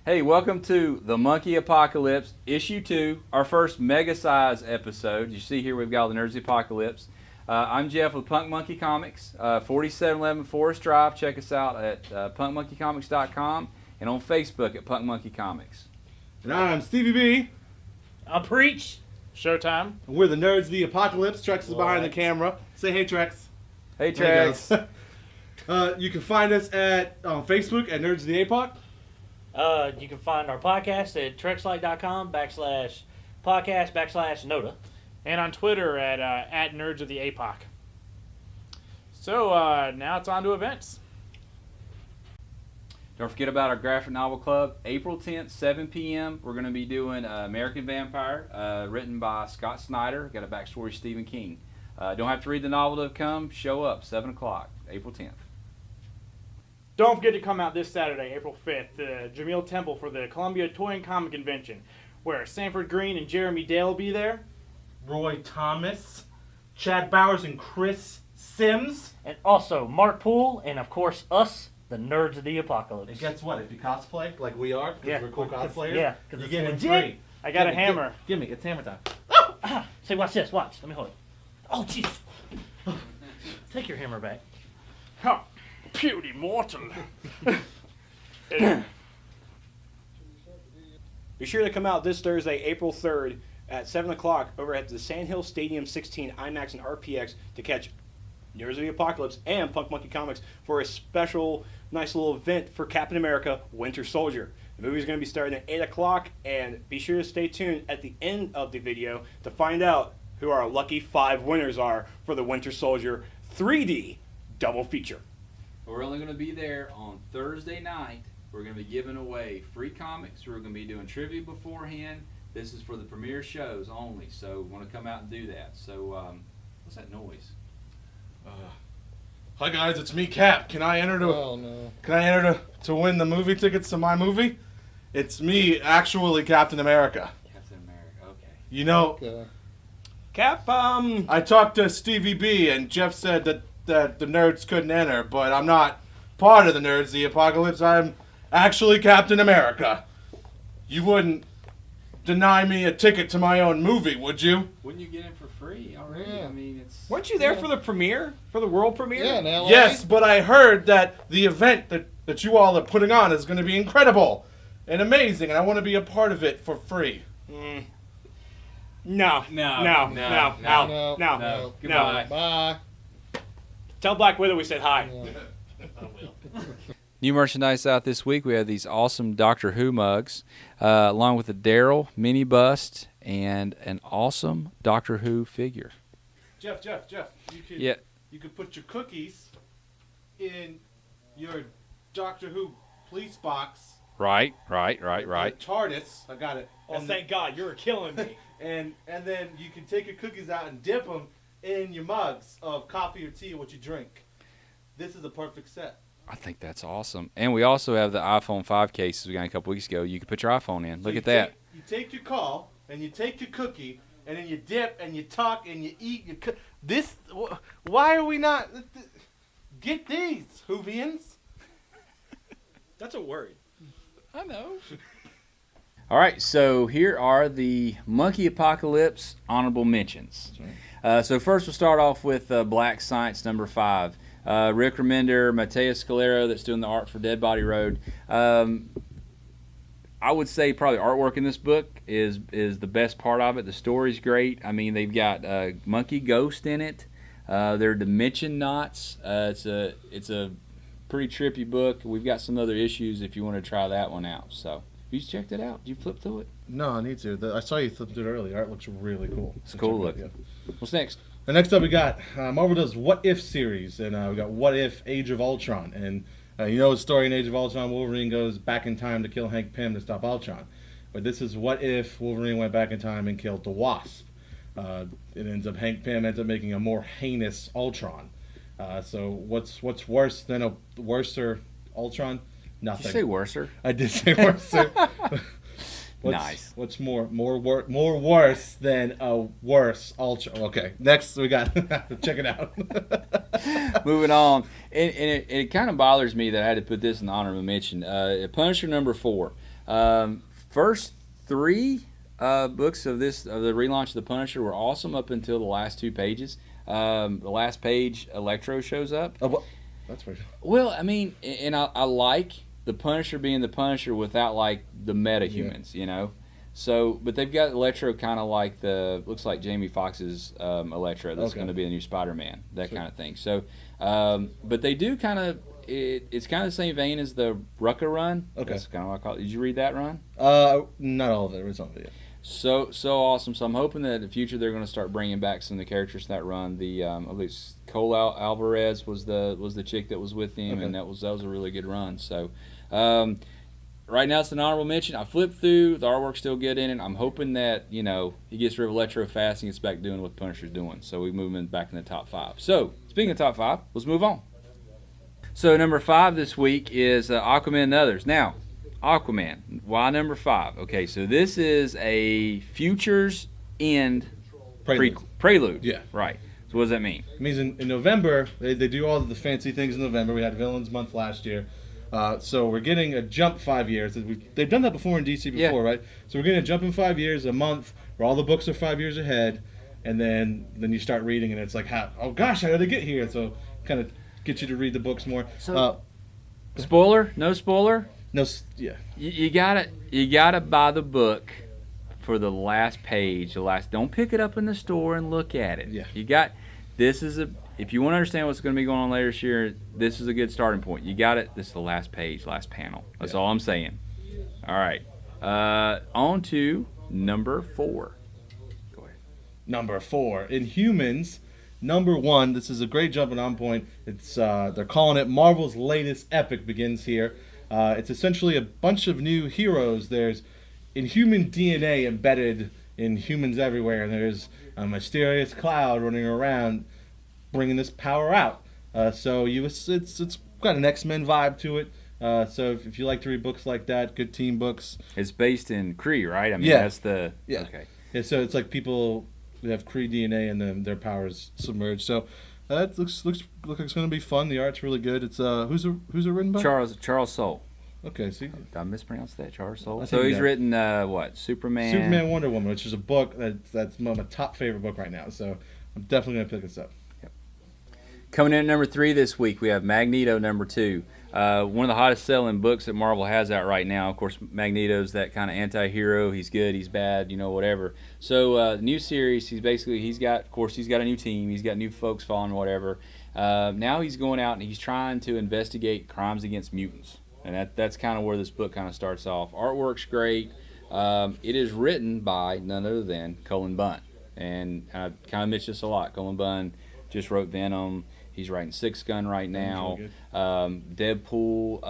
Hey, welcome to The Monkey Apocalypse, Issue 2, our first mega-size episode. You see here we've got the Nerds of the Apocalypse. I'm Jeff with Punk Monkey Comics, 4711 Forest Drive. Check us out at punkmonkeycomics.com and on Facebook at Punk Monkey Comics. And I'm Stevie B. I'm Preach. Showtime. And we're the Nerds of the Apocalypse. Trex is behind the camera. Say hey, Trex. Hey, Trex. You can find us on Facebook at Nerds of the Apoc. You can find our podcast at trexlight.com/podcast/Noda. And on Twitter at Nerds of the APOC. So now it's on to events. Don't forget about our graphic novel club. April 10th, 7 p.m. We're going to be doing American Vampire, written by Scott Snyder. Got a backstory, Stephen King. Don't have to read the novel to come. Show up, 7 o'clock, April 10th. Don't forget to come out this Saturday, April 5th, the Jameel Temple for the Columbia Toy and Comic Convention, where Sanford Green and Jeremy Dale will be there. Roy Thomas, Chad Bowers, and Chris Sims. And also Mark Poole, and of course us, the Nerds of the Apocalypse. And guess what? If you cosplay like we are, because Yeah. we're cool cosplayers, Yeah, 'cause you it's get it legit. free. I got a hammer. Give me, it's hammer time. Say, watch this, watch. Let me hold it. Oh, jeez. Take your hammer back. Ha! Puny mortal. Be sure to come out this Thursday, April 3rd at 7 o'clock over at the Sandhill Stadium 16 IMAX and RPX to catch Nerds of the Apocalypse and Punk Monkey Comics for a special, nice little event for Captain America Winter Soldier. The movie is going to be starting at 8 o'clock, and be sure to stay tuned at the end of the video to find out who our lucky 5 winners are for the Winter Soldier 3D double feature. We're only going to be there on Thursday night. We're going to be giving away free comics. We're going to be doing trivia beforehand. This is for the premiere shows only, so we want to come out and do that. So, what's that noise? Hi guys, it's me, Cap. Can I enter to win the movie tickets to my movie? It's me, actually Captain America. Captain America, okay. You know, Cap, I talked to Stevie B, and Jeff said that the nerds couldn't enter, but I'm not part of the Nerds of the Apocalypse. I'm actually Captain America. You wouldn't deny me a ticket to my own movie, would you? Wouldn't you get in for free already? Yeah. I mean, it's... weren't you there for the premiere? For the world premiere? Yeah, in LA. Yes, but I heard that the event that you all are putting on is going to be incredible and amazing, and I want to be a part of it for free. No. Goodbye. Bye. Tell Black Widow we said hi. New merchandise out this week. We have these awesome Doctor Who mugs, along with a Daryl mini bust and an awesome Doctor Who figure. Jeff, Yeah. you could put your cookies in your Doctor Who police box. Right. The TARDIS. I got it. Oh, thank God, you were killing me. And then you can take your cookies out and dip them in your mugs of coffee or tea or what you drink. This is a perfect set. I think that's awesome. And we also have the iPhone 5 cases we got a couple weeks ago. You can put your iPhone in. Look at that. You take your call and you take your cookie and then you dip and you talk and you eat. Why are we not? Get these, Whovians. That's a word. I know. All right, so here are the Monkey Apocalypse honorable mentions. So first we'll start off with Black Science number 5. Rick Remender, Mateo Scalero, that's doing the art for Dead Body Road. I would say probably artwork in this book is the best part of it. The story's great. I mean, they've got monkey ghost in it. They're dimension knots. It's a pretty trippy book. We've got some other issues if you want to try that one out. So you checked it out. Did you flip through it? No, I need to. I saw you flip through it earlier. Art looks really cool. It's cool looking. What's next? And next up we got Marvel does What If series, and we got What If Age of Ultron. And you know the story in Age of Ultron, Wolverine goes back in time to kill Hank Pym to stop Ultron. But this is What If Wolverine went back in time and killed the Wasp. Hank Pym ends up making a more heinous Ultron. So what's worse than a worser Ultron? Nothing. Did you say worser? I did say worser. Nice. What's more worse than a worse Ultron? Okay, next we got check it out. Moving on, and it kind of bothers me that I had to put this in the honorable mention. Punisher number 4. First 3 books of the relaunch of the Punisher were awesome up until the last 2 pages. The last page, Electro shows up. Oh, well, that's weird. Well, I mean, and I like the Punisher being the Punisher without like the metahumans, you know. So, but they've got Electro kind of like looks like Jamie Foxx's Electro that's going to be the new Spider-Man, that kind of thing. So, but they do kind of, it's kind of the same vein as the Rucka run. Okay. That's kind of what I call it. Did you read that run? Not all of it. It's on it yet. So awesome. So I'm hoping that in the future they're going to start bringing back some of the characters from that run. The at least Cole Alvarez was the chick that was with him, and that was a really good run. So right now it's an honorable mention. I flipped through. The artwork's still good in it. I'm hoping that he gets rid of Electro fast and gets back doing what Punisher's doing. So we move him back in the top 5. So speaking of top 5, let's move on. So number 5 this week is Aquaman and Others. Now, Aquaman, why number 5? Okay, so this is a Futures End prelude. Yeah. Right. So what does that mean? It means in November, they do all the fancy things in November. We had Villains Month last year. So we're getting a jump 5 years. They've done that before in DC before, right? So we're getting a jump in 5 years, a month, where all the books are 5 years ahead. And then you start reading, and it's like, oh gosh, how did they get here? So kind of get you to read the books more. So, spoiler? No spoiler? No, yeah. You gotta buy the book for the last page. Don't pick it up in the store and look at it. Yeah. If you want to understand what's going to be going on later this year, this is a good starting point. You got it. This is the last page, last panel. That's all I'm saying. All right. On to number 4. Go ahead. Number 4 Inhumans. Number 1. This is a great jumping on point. It's they're calling it Marvel's latest epic begins here. It's essentially a bunch of new heroes. There's Inhuman DNA embedded in humans everywhere, and there's a mysterious cloud running around, bringing this power out. So it's got an X-Men vibe to it. So if you like to read books like that, good team books. It's based in Kree, right? I mean, Yeah. that's the Okay. Yeah, so it's like people who have Kree DNA and then their powers submerged. So that looks like it's going to be fun. The art's really good. It's who's it written by? Charles Soule. Okay, see. Did I mispronounce that? Charles Soule. I So think he's that- written Superman. Superman Wonder Woman, which is a book that's my top favorite book right now. So I'm definitely going to pick this up. Coming in at number 3 this week, we have Magneto number 2. One of the hottest selling books that Marvel has out right now. Of course, Magneto's that kind of anti-hero. He's good, he's bad, whatever. So the new series, he's got a new team. He's got new folks following whatever. Now he's going out and he's trying to investigate crimes against mutants. And that's kind of where this book kind of starts off. Artwork's great. It is written by none other than Cullen Bunn. And I kind of mention this a lot. Cullen Bunn just wrote Venom. He's writing Six Gun right now. Deadpool,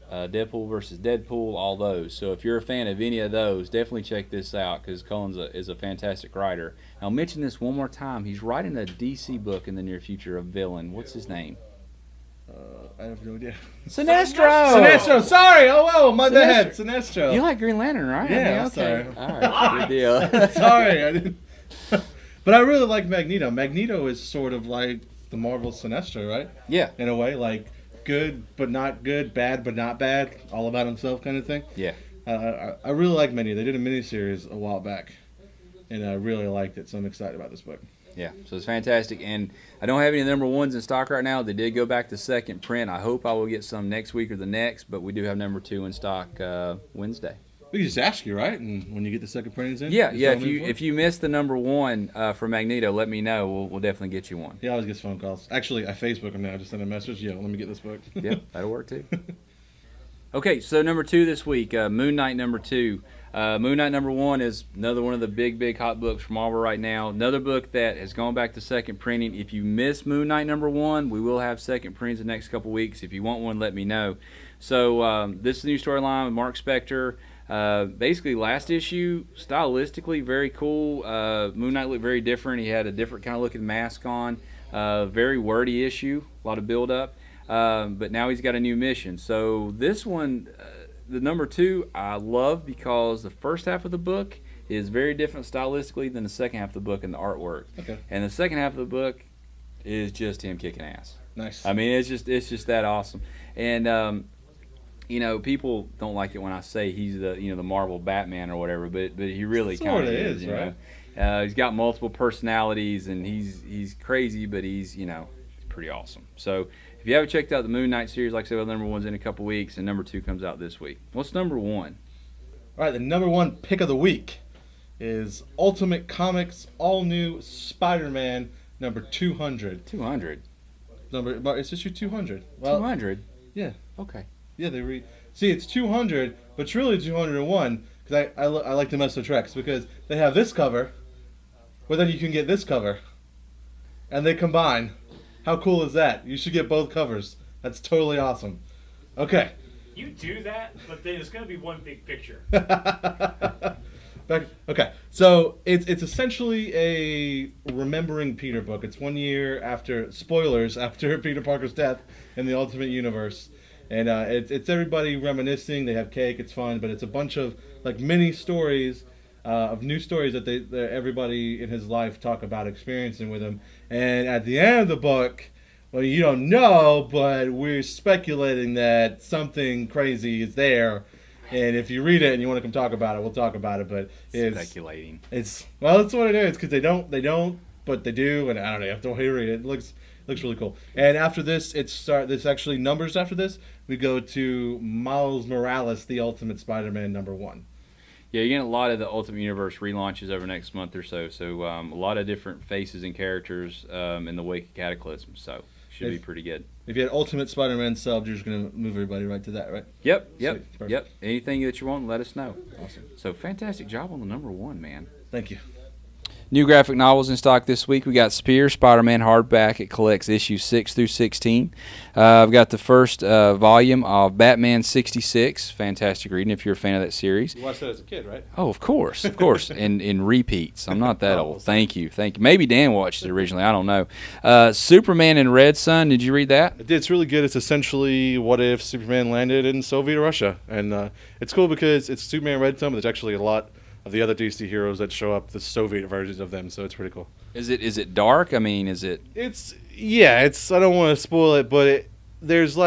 Deadpool versus Deadpool, all those. So if you're a fan of any of those, definitely check this out because Cullen's is a fantastic writer. And I'll mention this one more time. He's writing a DC book in the near future, a villain. What's his name? I have no idea. Sinestro! Sinestro! Sorry! Oh, my bad. Sinestro. You like Green Lantern, right? Yeah, I mean, okay. sorry. All right, good deal. Sorry, I didn't. But I really like Magneto. Magneto is sort of like the Marvel Sinestro, right? Yeah. In a way, like good but not good, bad but not bad, all about himself kind of thing. Yeah. I really like Magneto. They did a miniseries a while back, and I really liked it, so I'm excited about this book. Yeah, so it's fantastic, and I don't have any number 1s in stock right now. They did go back to second print. I hope I will get some next week or the next, but we do have number 2 in stock Wednesday. We can just ask you, right? And when you get the second printings in? Yeah. that's all I'm in for? If you missed the number 1 for Magneto, let me know. We'll definitely get you one. Yeah, I always get phone calls. Actually, I Facebook them now. Just send a message. Yeah, let me get this book. Yeah, that'll work too. Okay, so number 2 this week, Moon Knight number 2. Moon Knight number 1 is another one of the big hot books from Marvel right now. Another book that has gone back to second printing. If you miss Moon Knight number 1, we will have second printings the next couple weeks. If you want one, let me know. So this is a new storyline with Mark Spector. Basically, last issue, stylistically very cool. Moon Knight looked very different. He had a different kind of looking mask on. Very wordy issue, a lot of build up. But now he's got a new mission. So this one, the number 2 I love because the first half of the book is very different stylistically than the second half of the book and the artwork. Okay. And the second half of the book is just him kicking ass. Nice. I mean, it's just that awesome. And you know, people don't like it when I say he's the Marvel Batman or whatever, but he really kind of is, you right? know. He's got multiple personalities, and he's crazy, but he's pretty awesome. So if you haven't checked out the Moon Knight series, like I said, number 1's in a couple weeks, and number 2 comes out this week. What's number 1? All right, the number 1 pick of the week is Ultimate Comics All New Spider-Man number 200. 200. It's issue 200. Well, 200. Yeah. Okay. Yeah, they read. See, it's 200, but it's really 201 because I like to mess with Trex because they have this cover, but then you can get this cover, and they combine. How cool is that? You should get both covers. That's totally awesome. Okay. You do that, but then it's going to be one big picture. Okay, so it's essentially a remembering Peter book. It's 1 year after, spoilers, after Peter Parker's death in the Ultimate Universe. And it's everybody reminiscing. They have cake. It's fun, but it's a bunch of like mini stories of new stories that everybody in his life talk about experiencing with him. And at the end of the book, well, you don't know, but we're speculating that something crazy is there. And if you read it and you want to come talk about it, we'll talk about it. But it's speculating. That's what it is because they don't, but they do. And I don't know. You have to read it. It looks really cool. And after this, there's actually numbers after this. We go to Miles Morales, the Ultimate Spider-Man number 1. Yeah, you're getting a lot of the Ultimate Universe relaunches over the next month or so. So a lot of different faces and characters in the wake of Cataclysm. So should be pretty good. If you had Ultimate Spider-Man sub, you're just going to move everybody right to that, right? Yep. Sweet. Anything that you want, let us know. Awesome. So fantastic job on the number 1, man. Thank you. New graphic novels in stock this week. We got Spear Spider-Man hardback. It collects issues 6 through 16. I've got the first volume of Batman 66. Fantastic reading if you're a fan of that series. You watched that as a kid, right? Oh, of course. in repeats. I'm not that old. Thank you. Maybe Dan watched it originally. I don't know. Superman and Red Sun. Did you read that? I did. It's really good. It's essentially what if Superman landed in Soviet Russia. And it's cool because it's Superman Red Sun, but there's actually a lot of the other DC heroes that show up, the Soviet versions of them, so it's pretty cool. Is it dark? I mean, is it? It's I don't want to spoil it, but there's a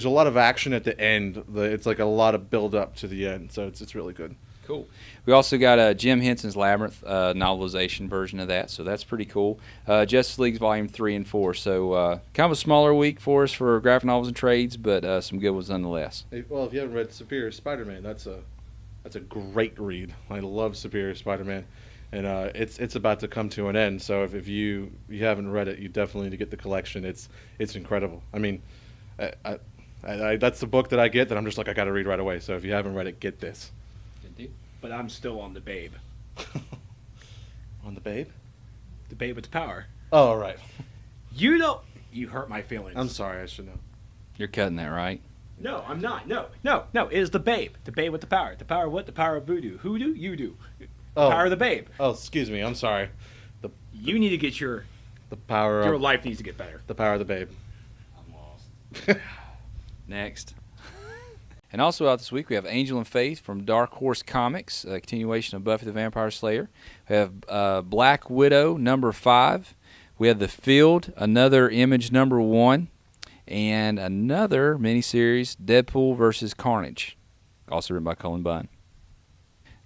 lot of action at the end. It's like a lot of build up to the end, so it's really good. Cool. We also got Jim Henson's Labyrinth novelization version of that, so that's pretty cool. Justice League's Volume 3 and 4, so kind of a smaller week for us for graphic novels and trades, but some good ones nonetheless. Well, if you haven't read Superior Spider-Man, that's a great read. I love Superior Spider-Man, and it's about to come to an end. So if you haven't read it, you definitely need to get the collection. It's incredible. I mean, that's the book that I get that I'm just like I got to read right away. So if you haven't read it, get this. But I'm still on the Babe. On the Babe? The Babe with the power. Oh, all right. You hurt my feelings. I'm sorry. I should know. You're cutting that, right? No, I'm not. No. It is the Babe. The Babe with the power. The power of what? The power of voodoo. Hoodoo? You do. The power of the Babe. Oh, excuse me. I'm sorry. You need to get the power your of life needs to get better. the power of the Babe. I'm lost. Next. And also out this week, we have Angel and Faith from Dark Horse Comics, a continuation of Buffy the Vampire Slayer. We have Black Widow, number 5. We have The Field, another Image number 1. And another miniseries, Deadpool versus Carnage, also written by Cullen Bunn.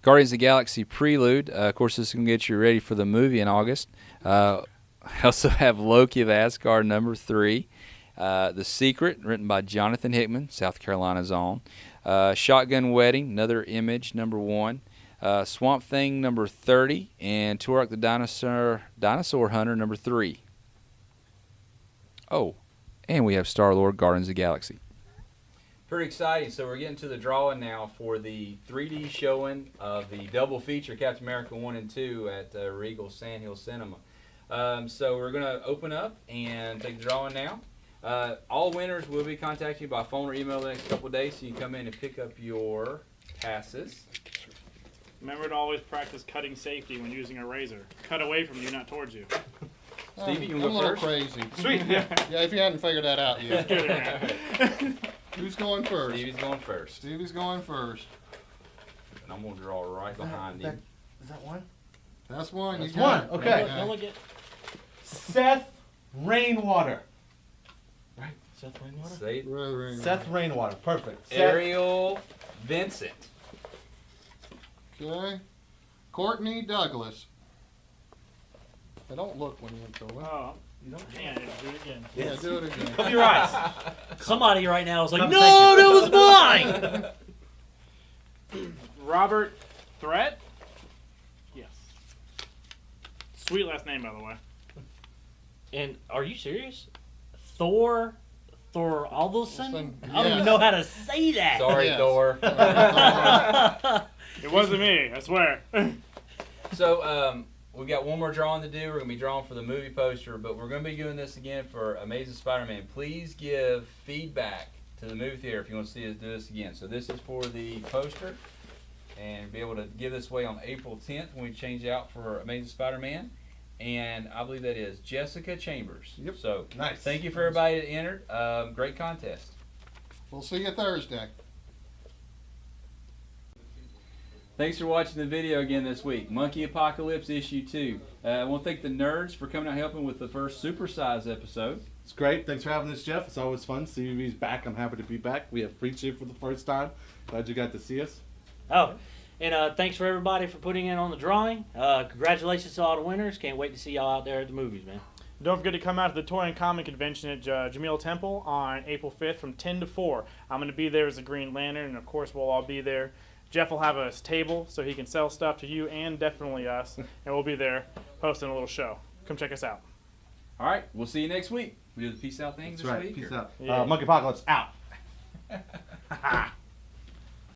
Guardians of the Galaxy Prelude. Of course, this is going to get you ready for the movie in August. I also have Loki of Asgard, number 3. The Secret, written by Jonathan Hickman, South Carolina's own. Shotgun Wedding, another Image, number 1. Swamp Thing, number 30. And Turok the Dinosaur Hunter, number 3. Oh, and we have Star-Lord, Guardians of the Galaxy. Pretty exciting. So we're getting to the drawing now for the 3D showing of the double feature Captain America 1 and 2 at Regal Sandhill Cinema. So we're going to open up and take the drawing now. All winners will be contacting you by phone or email the next couple of days, so you can come in and pick up your passes. Remember to always practice cutting safety when using a razor. Cut away from you, not towards you. Stevie, you I'm want a to little go first? crazy. Sweet. Yeah. Yeah, if you hadn't figured that out yet. Get it, man. Who's going first? Stevie's going first. Stevie's going first. And I'm going to draw right behind him. Is that one? That's one. That's you got one. it. Okay. Don't look at Seth Rainwater. Seth Rainwater. Say Rainwater. Seth Rainwater. Perfect. Seth. Ariel Vincent. Okay. Courtney Douglas. They don't look when you throw it. Oh, You don't hang on, do it again. Yeah, do it again. Cover your eyes. Somebody right now is like, Come no, take that was mine. Robert Threat? Yes. Sweet last name, by the way. And are you serious? Thor Alderson? I don't even Yes. know how to say that. Sorry, Yes. Thor. It wasn't me, I swear. So, we've got one more drawing to do. We're going to be drawing for the movie poster, but we're going to be doing this again for Amazing Spider-Man. Please give feedback to the movie theater if you want to see us do this again. So this is for the poster, and be able to give this away on April 10th when we change out for Amazing Spider-Man. And I believe that is Jessica Chambers. Yep. So Nice. thank you for everybody that entered. Great contest. We'll see you Thursday. Thanks for watching the video again this week. Monkey Apocalypse Issue 2. I want to thank the nerds for coming out helping with the first supersize episode. It's great. Thanks for having us, Jeff. It's always fun. CVB's back. I'm happy to be back. We have preached here for the first time. Glad you got to see us. Oh, and thanks for everybody for putting in on the drawing. Congratulations to all the winners. Can't wait to see y'all out there at the movies, man. Don't forget to come out to the Toy and Comic Convention at Jameel Temple on April 5th from 10 to 4. I'm going to be there as a Green Lantern, and of course we'll all be there. Jeff will have a table so he can sell stuff to you and definitely us, and we'll be there posting a little show. Come check us out. All right, we'll see you next week. We do the peace out thing That's this right. week. Peace or- out. Yeah. Monkey Apocalypse out.